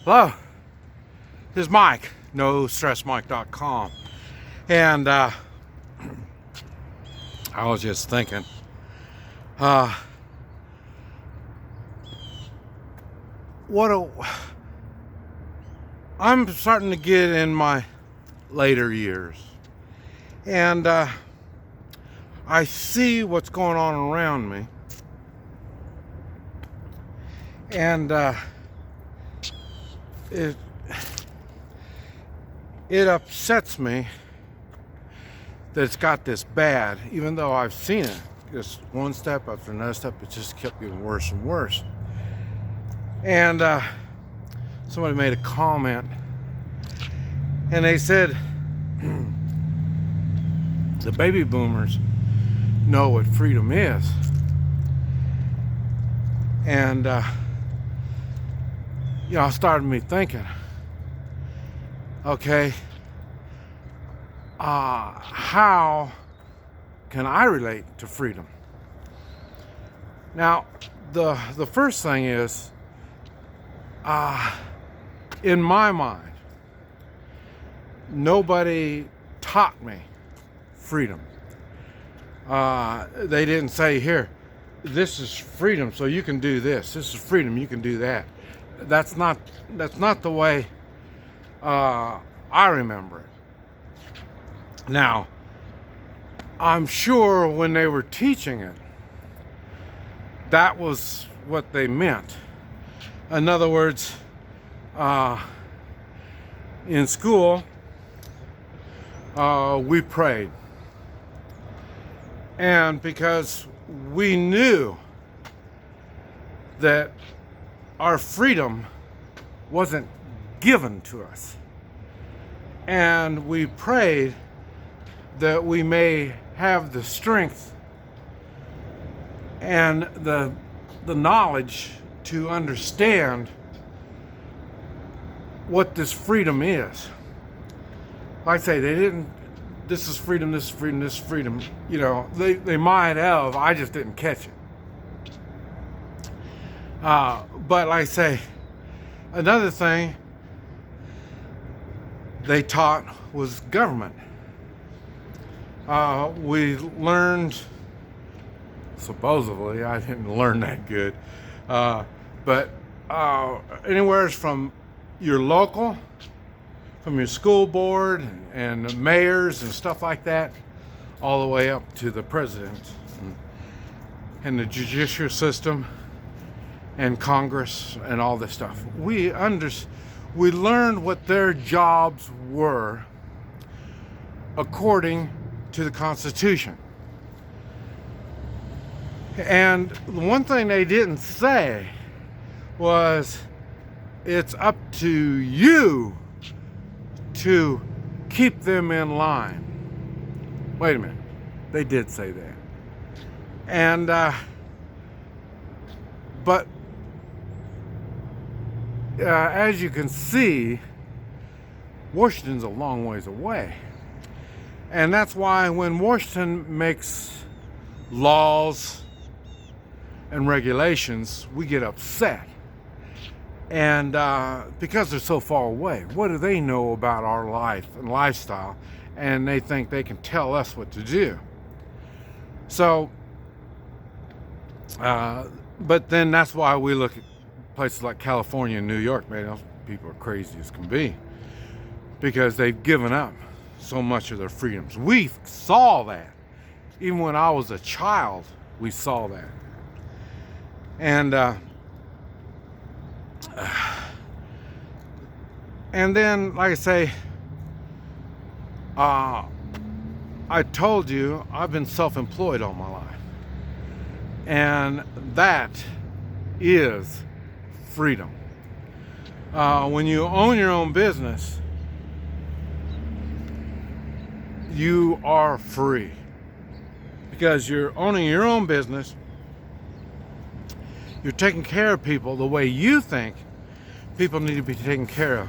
Hello, this is Mike, NoStressMike.com, and I was just thinking, I'm starting to get in my later years, and I see what's going on around me, and it upsets me that it's got this bad, even though I've seen it. Just one step after another step, it just kept getting worse and worse. And somebody made a comment, and they said the baby boomers know what freedom is. And it started me thinking, okay, how can I relate to freedom? Now, the first thing is, in my mind, nobody taught me freedom. They didn't say, here, this is freedom, so you can do this. This is freedom, you can do that. That's not the way I remember it. Now, I'm sure when they were teaching it, that was what they meant. In other words, in school, we prayed. And because we knew that our freedom wasn't given to us, and we prayed that we may have the strength and the knowledge to understand what this freedom is. Like I say, they didn't, this is freedom, this is freedom, this is freedom. They might have, I just didn't catch it. But like I say, another thing they taught was government. We learned, supposedly, I didn't learn that good, but anywhere from your local, from your school board and mayors and stuff like that, all the way up to the president and the judicial system and Congress and all this stuff. We learned what their jobs were according to the Constitution. And the one thing they didn't say was, it's up to you to keep them in line. Wait a minute, they did say that. And but as you can see, Washington's a long ways away. And that's why when Washington makes laws and regulations, we get upset. And because they're so far away, what do they know about our life and lifestyle? And they think they can tell us what to do. So, but then that's why we look at places like California and New York. Man, those people are crazy as can be, because they've given up so much of their freedoms. We saw that. Even when I was a child, we saw that. And then, like I say, I told you I've been self-employed all my life. And that is freedom. When you own your own business, you are free. Because you're owning your own business, you're taking care of people the way you think people need to be taken care of.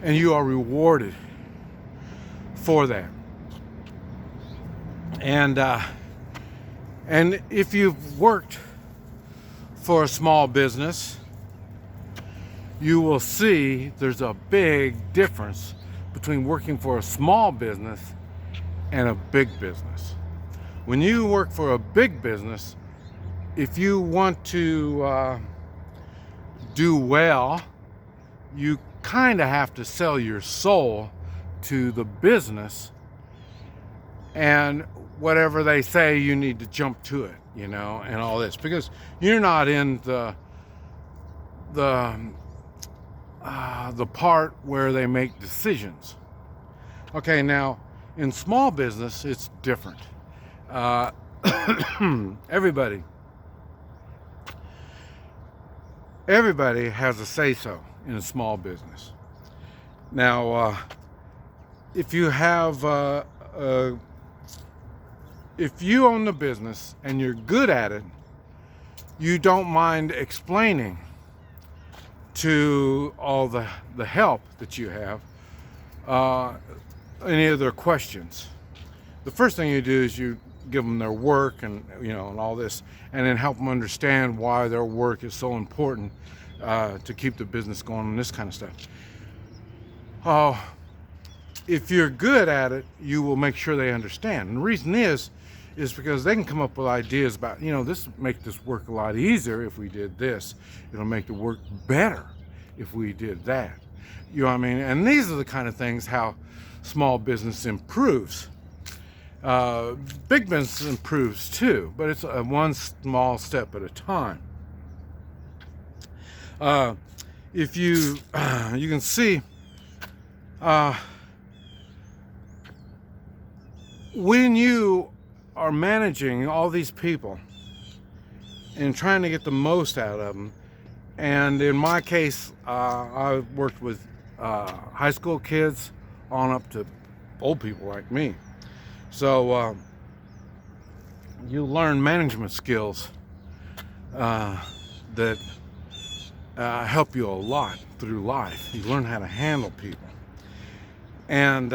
And you are rewarded for that. And if you've worked for a small business, you will see there's a big difference between working for a small business and a big business. When you work for a big business, if you want to do well, you kind of have to sell your soul to the business, and whatever they say, you need to jump to it, and all this, because you're not in the part where they make decisions. Okay, now in small business, it's different. Everybody has a say-so in a small business. Now, if you own the business and you're good at it, you don't mind explaining to all the help that you have any of their questions. The first thing you do is you give them their work and and all this, and then help them understand why their work is so important to keep the business going and this kind of stuff. If you're good at it, you will make sure they understand. And the reason is because they can come up with ideas about, this will make this work a lot easier if we did this. It'll make the work better if we did that. You know what I mean? And these are the kind of things how small business improves. Big business improves too, but it's one small step at a time. If you can see, when you are managing all these people and trying to get the most out of them, and in my case, I worked with high school kids on up to old people like me. So you learn management skills that help you a lot through life. You learn how to handle people. And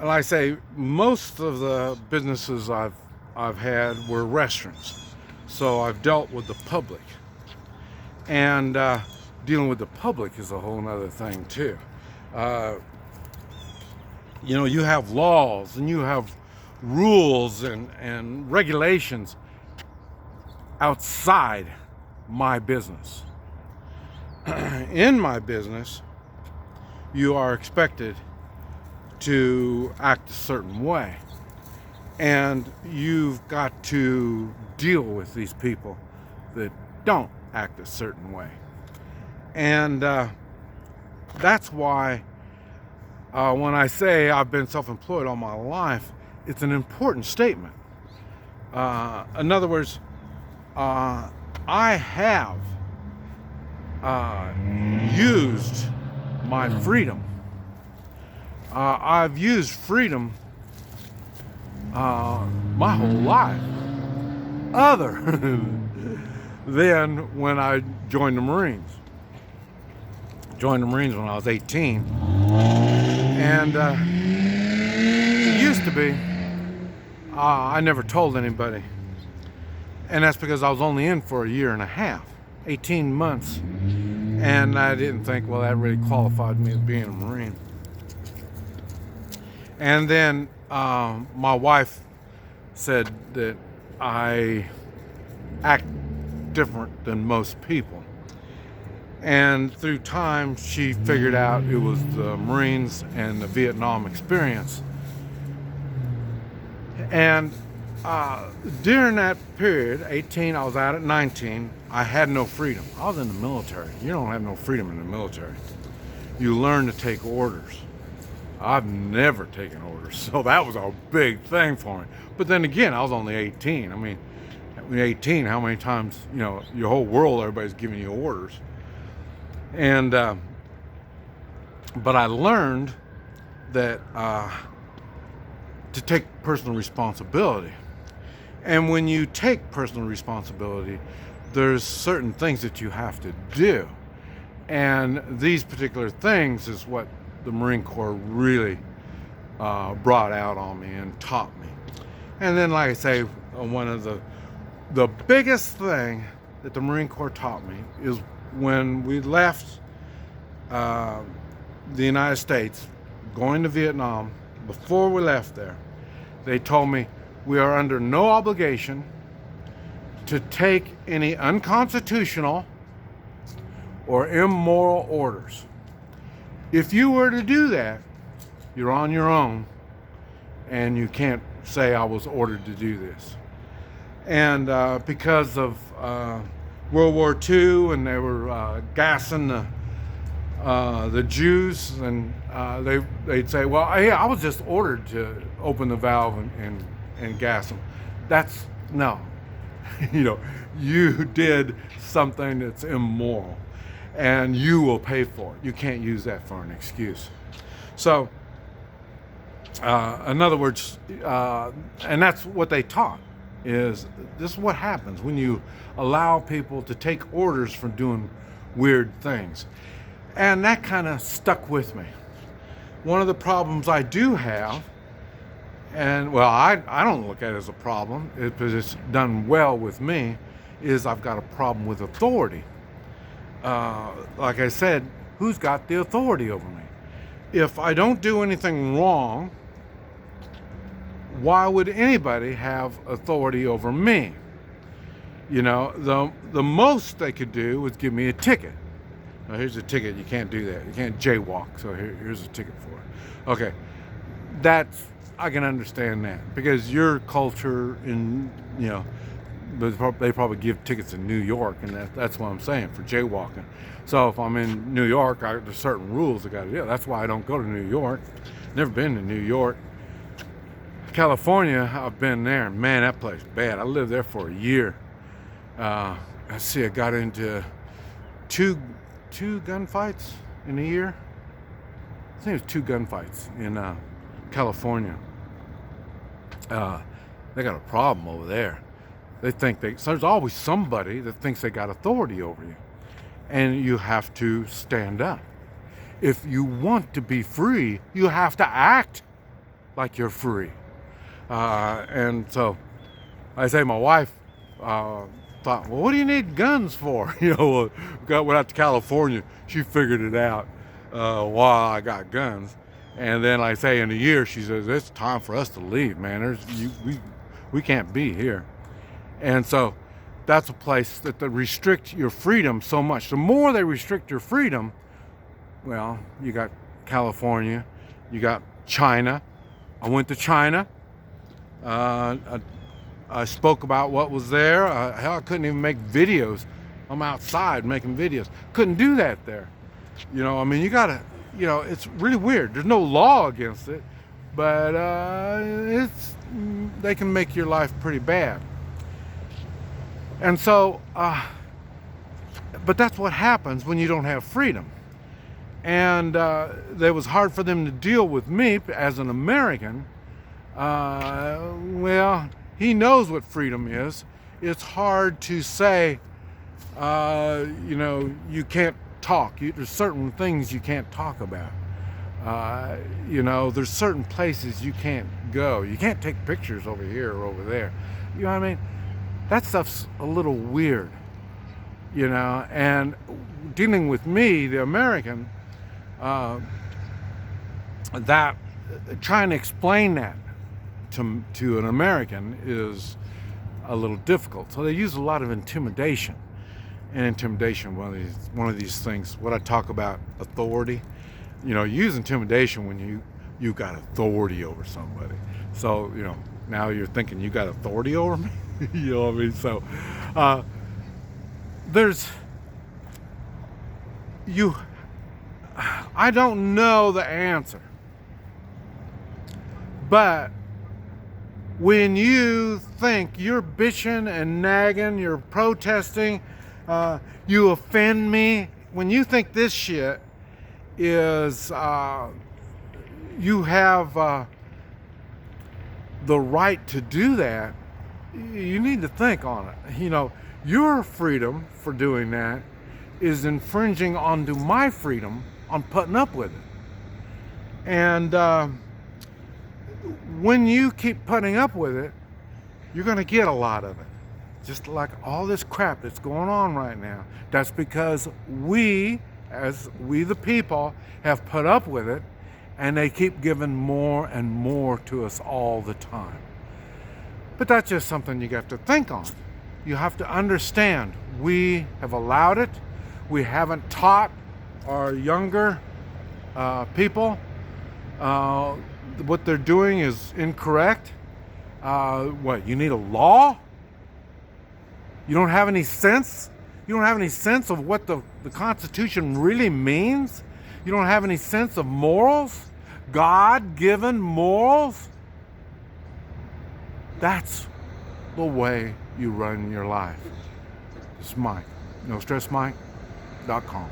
like I say, most of the businesses I've had were restaurants. So I've dealt with the public. And dealing with the public is a whole other thing too. You have laws and you have rules and regulations outside my business. In my business, you are expected to act a certain way, and you've got to deal with these people that don't act a certain way. And that's why when I say I've been self-employed all my life, it's an important statement. In other words, I have used my freedom. I've used freedom my whole life, other than when I joined the Marines. Joined the Marines when I was 18. And it used to be, I never told anybody. And that's because I was only in for a year and a half, 18 months. And I didn't think, well, that really qualified me as being a Marine. And then my wife said that I act different than most people. And through time, she figured out it was the Marines and the Vietnam experience. And during that period, 18, I was out at 19, I had no freedom. I was in the military. You don't have no freedom in the military. You learn to take orders. I've never taken orders, so that was a big thing for me. But then again, I was only 18. I mean, at 18, how many times, your whole world, everybody's giving you orders. And, but I learned that to take personal responsibility. And when you take personal responsibility, there's certain things that you have to do. And these particular things is what the Marine Corps really brought out on me and taught me. And then, like I say, one of the biggest thing that the Marine Corps taught me is when we left the United States, going to Vietnam, before we left there, they told me we are under no obligation to take any unconstitutional or immoral orders. If you were to do that, you're on your own, and you can't say I was ordered to do this. And because of World War II, and they were gassing the Jews, and they'd say, well, hey, I was just ordered to open the valve and gas them. That's, no. You did something that's immoral, and you will pay for it. You can't use that for an excuse. So, in other words, and that's what they taught, is this is what happens when you allow people to take orders for doing weird things. And that kind of stuck with me. One of the problems I do have, and well, I don't look at it as a problem, because it's done well with me, is I've got a problem with authority. Like I said, who's got the authority over me? If I don't do anything wrong, why would anybody have authority over me? The most they could do was give me a ticket. Now, here's a ticket. You can't do that. You can't jaywalk. So here's a ticket for it. Okay, I can understand that, because your culture, they probably give tickets in New York, and that's what I'm saying, for jaywalking. So if I'm in New York, there's certain rules I got to do. That's why I don't go to New York. Never been to New York. California, I've been there. Man, that place bad. I lived there for a year. I got into two gunfights in a year. I think it was 2 gunfights in California. They got a problem over there. They think so there's always somebody that thinks they got authority over you, and you have to stand up. If you want to be free, you have to act like you're free. And so I say, my wife thought, well, what do you need guns for? Went out to California. She figured it out while I got guns. And then, like I say, in a year, she says, it's time for us to leave, man. We can't be here. And so that's a place that they restrict your freedom so much. The more they restrict your freedom, well, you got California, you got China. I went to China. I spoke about what was there. Hell, I couldn't even make videos. I'm outside making videos. Couldn't do that there. You gotta, it's really weird. There's no law against it, but they can make your life pretty bad. And so, but that's what happens when you don't have freedom. And it was hard for them to deal with me as an American. Well, he knows what freedom is. It's hard to say, you can't talk. There's certain things you can't talk about. There's certain places you can't go. You can't take pictures over here or over there. You know what I mean? That stuff's a little weird, and dealing with me, the American, that trying to explain that to an American is a little difficult. So they use a lot of intimidation. And intimidation, one of these things, what I talk about, authority, use intimidation when you got authority over somebody. So, now you're thinking you got authority over me? You know what I mean? So, I don't know the answer. But when you think you're bitching and nagging, you're protesting, you offend me, when you think this shit is, you have the right to do that, you need to think on it. Your freedom for doing that is infringing onto my freedom on putting up with it. And when you keep putting up with it, you're going to get a lot of it. just like all this crap that's going on right now. That's because we, as we the people, have put up with it, and they keep giving more and more to us all the time. But that's just something you got to think on. You have to understand, we have allowed it. We haven't taught our younger people what they're doing is incorrect. What, you need a law? You don't have any sense? You don't have any sense of what the Constitution really means? You don't have any sense of morals? God-given morals? That's the way you run your life. This is Mike. NoStressMike.com.